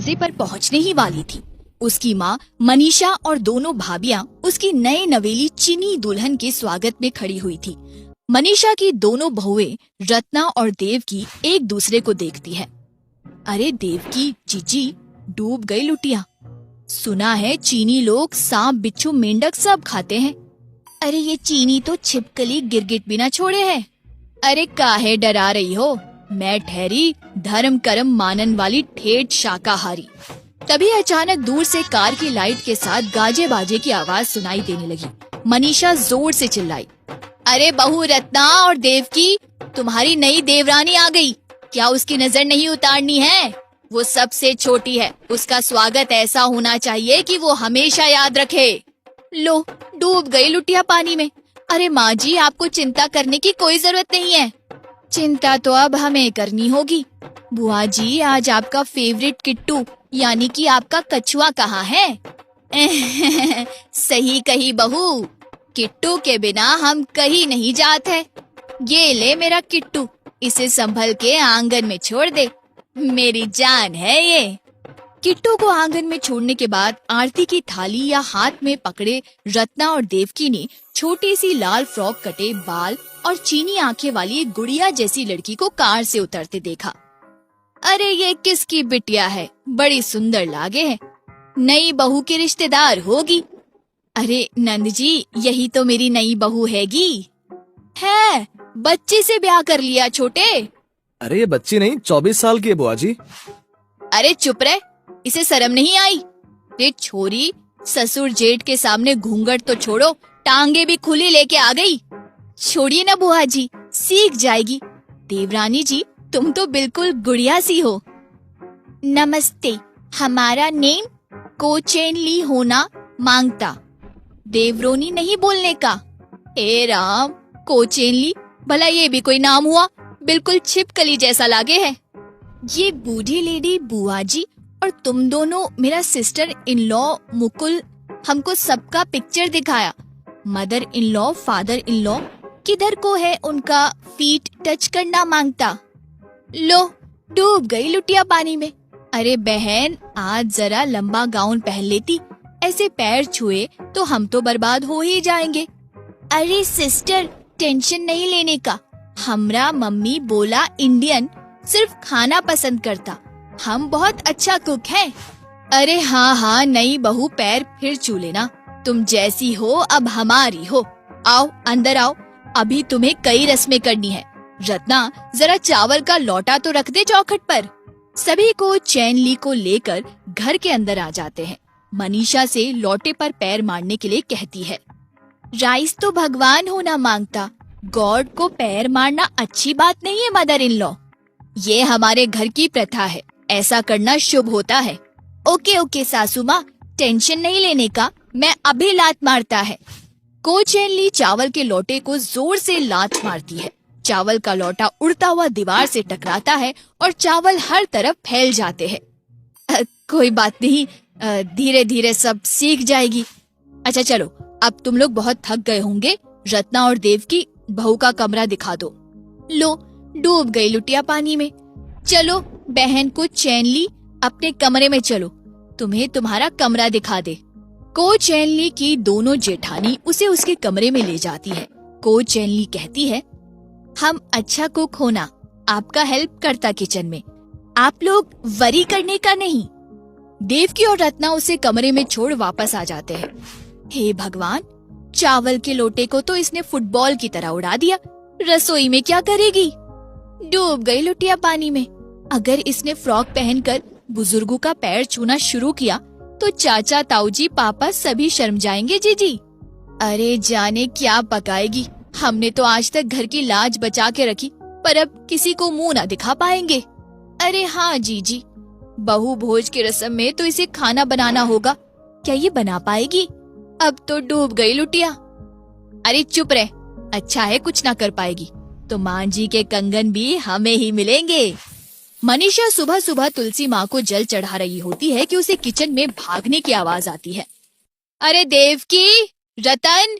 दरवाजे पर पहुंचने ही वाली थी। उसकी माँ मनीषा और दोनों भाभियां उसकी नए नवेली चीनी दुल्हन के स्वागत में खड़ी हुई थी। मनीषा की दोनों बहुएं रत्ना और देवकी एक दूसरे को देखती है। अरे देवकी, जीजी, डूब गई लुटिया। सुना है चीनी लोग सांप, बिच्छू, मेंढक सब खाते हैं। अरे ये चीनी तो छिपकली गिरगिट भी न छोड़े हैं। अरे काहे डरा रही हो? मैं ठहरी धर्म कर्म मानन वाली ठेठ शाकाहारी। तभी अचानक दूर से कार की लाइट के साथ गाजे बाजे की आवाज सुनाई देने लगी। मनीषा जोर से चिल्लाई, अरे बहू रत्ना और देवकी, तुम्हारी नई देवरानी आ गई। क्या उसकी नजर नहीं उतारनी है? वो सबसे छोटी है, उसका स्वागत ऐसा होना चाहिए कि वो हमेशा याद रखे। लो, डूब गई लुटिया पानी में। अरे माँ जी, आपको चिंता करने की कोई जरूरत नहीं है। चिंता तो अब हमें करनी होगी। बुआ जी, आज आपका फेवरेट किट्टू यानी कि आपका कछुआ कहाँ है? सही कही बहू, किट्टू के बिना हम कहीं नहीं जाते। ये ले मेरा किट्टू, इसे संभल के आंगन में छोड़ दे, मेरी जान है ये। किट्टू को आंगन में छोड़ने के बाद आरती की थाली या हाथ में पकड़े रत्ना और देवकी ने छोटी सी लाल फ्रॉक, कटे बाल और चीनी आंखें वाली एक गुड़िया जैसी लड़की को कार से उतरते देखा। अरे ये किसकी बिटिया है? बड़ी सुंदर लागे है, नई बहू की रिश्तेदार होगी। अरे नंद जी, यही तो मेरी नई बहू हैगी। है, बच्ची से ब्याह कर लिया छोटे? अरे ये बच्ची नहीं, 24 साल की है बुआ जी। अरे चुप रहे, इसे शर्म नहीं आई? ये छोरी ससुर जेठ के सामने घूंघट तो छोड़ो, टांगे भी खुली लेके आ गई। छोड़िए ना बुआ जी, सीख जाएगी। देवरानी जी, तुम तो बिल्कुल गुड़िया सी हो। नमस्ते, हमारा नेम कोचेनली होना मांगता। देवरोनी नहीं बोलने का। हे राम, कोचेनली, भला ये भी कोई नाम हुआ? बिल्कुल छिपकली जैसा लागे है। ये बूढ़ी लेडी बुआ जी और तुम दोनों मेरा सिस्टर इन लॉ मुकुल, हमको सबका पिक्चर दिखाया। Mother in law, father in law किधर को है उनका फीट टच करना मांगता। लो, डूब गई लुटिया पानी में। अरे बहन, आज जरा लंबा गाउन पहन लेती, ऐसे पैर छुए तो हम तो बर्बाद हो ही जाएंगे। अरे सिस्टर, टेंशन नहीं लेने का। हमरा मम्मी बोला इंडियन सिर्फ खाना पसंद करता, हम बहुत अच्छा कुक हैं। अरे हाँ हाँ, नई बहू पैर फिर छू लेना। तुम जैसी हो अब हमारी हो। आओ अंदर आओ, अभी तुम्हें कई रस्में करनी है। रत्ना, जरा चावल का लोटा तो रख दे चौखट पर। सभी को चैनली को लेकर घर के अंदर आ जाते हैं। मनीषा से लोटे पर पैर मारने के लिए कहती है। राइस तो भगवान होना मांगता, गॉड को पैर मारना अच्छी बात नहीं है मदर इन लॉ। ये हमारे घर की प्रथा है, ऐसा करना शुभ होता है। ओके ओके सासू माँ, टेंशन नहीं लेने का, मैं अभी लात मारता है। कोचेनली चावल के लोटे को जोर से लात मारती है। चावल का लोटा उड़ता हुआ दीवार से टकराता है और चावल हर तरफ फैल जाते हैं। कोई बात नहीं, धीरे धीरे सब सीख जाएगी। अच्छा चलो, अब तुम लोग बहुत थक गए होंगे। रत्ना और देवकी, बहू का कमरा दिखा दो। लो, डूब गई लुटिया पानी में। चलो बहन को चैनली, अपने कमरे में चलो, तुम्हें तुम्हारा कमरा दिखा दे। को चैनली की दोनों जेठानी उसे उसके कमरे में ले जाती है। को चैनली कहती है, हम अच्छा कुक होना, आपका हेल्प करता किचन में, आप लोग वरी करने का नहीं। देवकी और रत्ना उसे कमरे में छोड़ वापस आ जाते हैं। हे भगवान, चावल के लोटे को तो इसने फुटबॉल की तरह उड़ा दिया, रसोई में क्या करेगी? डूब गई लुटिया पानी में। अगर इसने फ्रॉक पहनकर बुजुर्गों का पैर छूना शुरू किया तो चाचा, ताऊजी, पापा सभी शर्म जाएंगे जीजी। अरे जाने क्या पकाएगी। हमने तो आज तक घर की लाज बचा के रखी, पर अब किसी को मुंह ना दिखा पाएंगे। अरे हाँ जीजी, बहू भोज की रस्म में तो इसे खाना बनाना होगा। क्या ये बना पाएगी? अब तो डूब गई लुटिया। अरे चुप रहे, अच्छा है कुछ ना कर पाएगी तो मां जी के कंगन भी हमें ही मिलेंगे। मनीषा सुबह सुबह तुलसी माँ को जल चढ़ा रही होती है कि उसे किचन में भागने की आवाज आती है। अरे देवकी, रतन,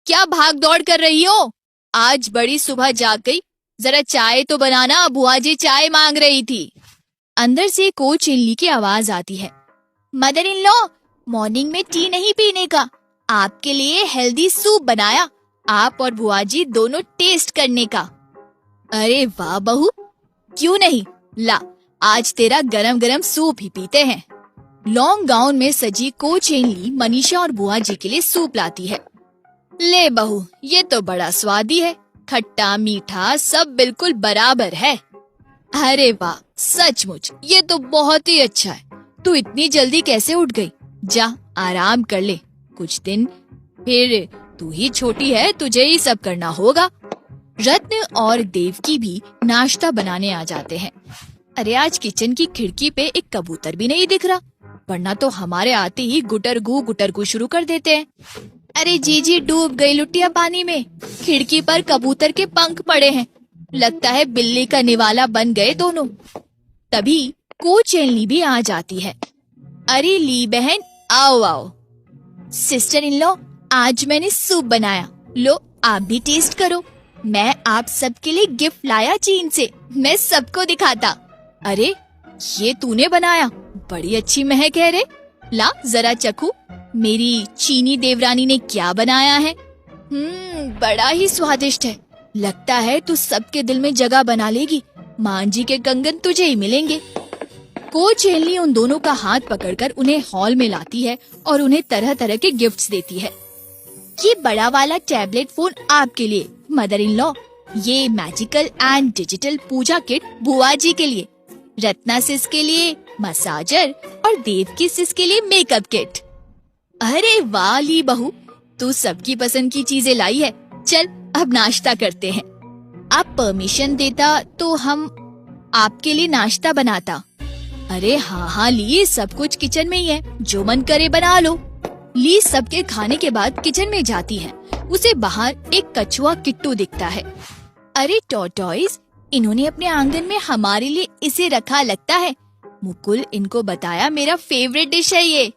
क्या भाग दौड़ कर रही हो? आज बड़ी सुबह जाग गई, जरा चाय तो बनाना, बुआ जी चाय मांग रही थी। अंदर से कोच इनली की आवाज आती है। मदर इन लॉ, मॉर्निंग में टी नहीं पीने का, आपके लिए हेल्दी सूप बनाया, आप और बुआ जी दोनों टेस्ट करने का। अरे वाह बहू, क्यों नहीं, ला आज तेरा गरम गरम सूप ही पीते हैं। लॉन्ग गाउन में सजी कोच इनली मनीषा और बुआ जी के लिए सूप लाती है। ले बहू, ये तो बड़ा स्वादी है, खट्टा मीठा सब बिल्कुल बराबर है। अरे वाह, सचमुच ये तो बहुत ही अच्छा है। तू इतनी जल्दी कैसे उठ गई? जा आराम कर ले कुछ दिन, फिर तू ही छोटी है, तुझे ही सब करना होगा। रत्न और देवकी भी नाश्ता बनाने आ जाते हैं। अरे आज किचन की खिड़की पे एक कबूतर भी नहीं दिख रहा, वरना तो हमारे आते ही गुटरगू शुरू कर देते हैं। अरे जीजी डूब गई लुटिया पानी में, खिड़की पर कबूतर के पंख पड़े हैं, लगता है बिल्ली का निवाला बन गए दोनों। तभी कोच इनली भी आ जाती है। अरे ली बहन, आओ आओ। सिस्टर इन लॉ, आज मैंने सूप बनाया, लो आप भी टेस्ट करो। मैं आप सबके लिए गिफ्ट लाया चीन से, मैं सबको दिखाता। अरे ये तूने बनाया, बड़ी अच्छी महक है रे, ला जरा चखू, मेरी चीनी देवरानी ने क्या बनाया है। बड़ा ही स्वादिष्ट है, लगता है तू सबके दिल में जगह बना लेगी, मान जी के कंगन तुझे ही मिलेंगे। कोच इनली उन दोनों का हाथ पकड़कर उन्हें हॉल में लाती है और उन्हें तरह तरह के गिफ्ट्स देती है। ये बड़ा वाला टैबलेट फोन आपके लिए मदर इन लॉ, ये magical and digital puja kit बुआ जी के लिए, रत्ना सिस के लिए मसाजर और देवकी सिस के लिए मेकअप किट। अरे वाह ली बहू, तू सबकी पसंद की चीजें लाई है। चल अब नाश्ता करते हैं। आप परमिशन देता तो हम आपके लिए नाश्ता बनाता। अरे हाँ ली, सब कुछ किचन में ही है, जो मन करे बना लो। ली सबके खाने के बाद किचन में जाती है। उसे बाहर एक कछुआ किट्टू दिखता है। अरे टॉर्टॉइस, इन्होंने अपने आंगन में हमारे लिए इसे रखा लगता है। मुकुल इनको बताया मेरा फेवरेट डिश है ये।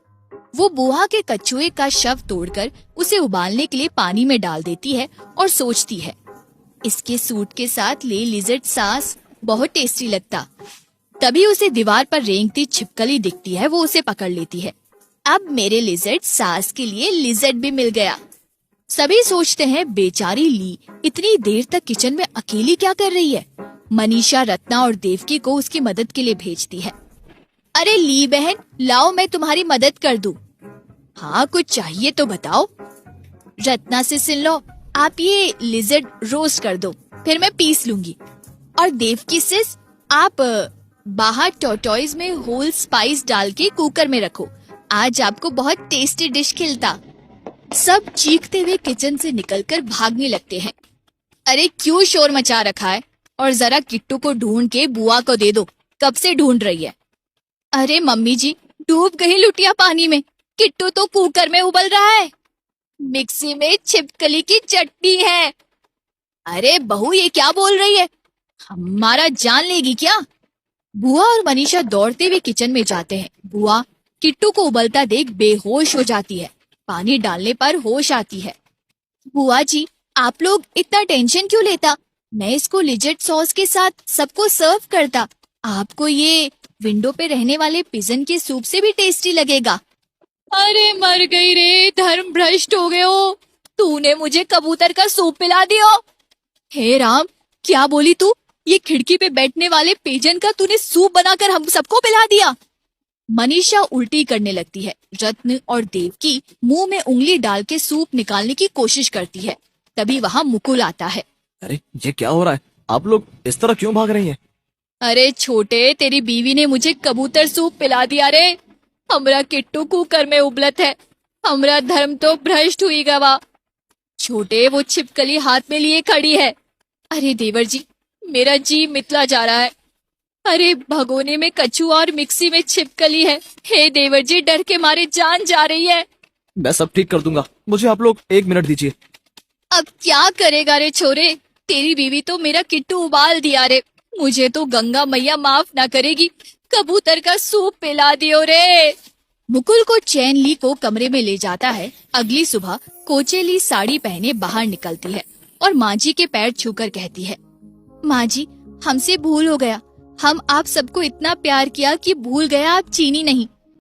वो बुआ के कछुए का शव तोड़कर उसे उबालने के लिए पानी में डाल देती है और सोचती है, इसके सूट के साथ ले लिजर्ड सास बहुत टेस्टी लगता। तभी उसे दीवार पर रेंगती छिपकली दिखती है, वो उसे पकड़ लेती है। अब मेरे लिजर्ड सास के लिए लिजर्ड भी मिल गया। सभी सोचते हैं बेचारी ली इतनी देर तक किचन में अकेली क्या कर रही है। मनीषा रत्ना और देवकी को उसकी मदद के लिए भेजती है। अरे ली बहन, लाओ मैं तुम्हारी मदद कर दूं। हाँ कुछ चाहिए तो बताओ। रत्ना से सुन लो, आप ये लिजर्ड रोस्ट कर दो, फिर मैं पीस लूंगी। और देवकी सिस, आप बाहर टॉर्टॉइस में होल स्पाइस डाल के कुकर में रखो, आज आपको बहुत टेस्टी डिश खिलता। सब चीखते हुए किचन से निकलकर भागने लगते हैं। अरे क्यों शोर मचा रखा है, और जरा किट्टू को ढूंढ के बुआ को दे दो, कब से ढूंढ रही है। अरे मम्मी जी, डूब गई लुटिया पानी में, किट्टू तो कुकर में उबल रहा है, मिक्सी में छिपकली की चटनी है। अरे बहू ये क्या बोल रही है, हमारा जान लेगी क्या। बुआ और मनीषा दौड़ते हुए किचन में जाते हैं। बुआ किट्टू को उबलता देख बेहोश हो जाती है, पानी डालने पर होश आती है। बुआ जी आप लोग इतना टेंशन क्यों लेता, मैं इसको लिजर्ड सॉस के साथ सबको सर्व करता, आपको ये विंडो पे रहने वाले पिजन के सूप से भी टेस्टी लगेगा। अरे मर गई रे, धर्म भ्रष्ट हो गए हो, तूने मुझे कबूतर का सूप पिला दिया। हे राम, क्या बोली तू, ये खिड़की पे बैठने वाले पिजन का तूने सूप बनाकर हम सबको पिला दिया। मनीषा उल्टी करने लगती है। रत्न और देवकी मुंह में उंगली डाल के सूप निकालने की कोशिश करती है। तभी वहाँ मुकुल आता है। अरे ये क्या हो रहा है, आप लोग इस तरह क्यों भाग रही हैं? अरे छोटे, तेरी बीवी ने मुझे कबूतर सूप पिला दिया रे, हमरा किट्टू कुकर में उबलत है, हमरा धर्म तो भ्रष्ट हुई गवा। छोटे वो छिपकली हाथ में लिए खड़ी है। अरे देवर जी, मेरा जी मितला जा रहा है। अरे भगोने में कछुआ और मिक्सी में छिपकली है। हे देवर जी, डर के मारे जान जा रही है। मैं सब ठीक कर दूंगा, मुझे आप लोग 1 मिनट दीजिए। अब क्या करेगा रे छोरे, तेरी बीवी तो मेरा किट्टू उबाल दिया रे, मुझे तो गंगा मैया माफ ना करेगी, कबूतर का सूप पिला दियो रे। मुकुल को चैन ली को कमरे में ले जाता है। अगली सुबह कोचेली साड़ी पहने बाहर निकलती है और माँ जी के पैर छूकर कहती है, माँ जी हमसे भूल हो गया, हम आप सबको इतना प्यार किया कि भूल गया आप चीनी नहीं।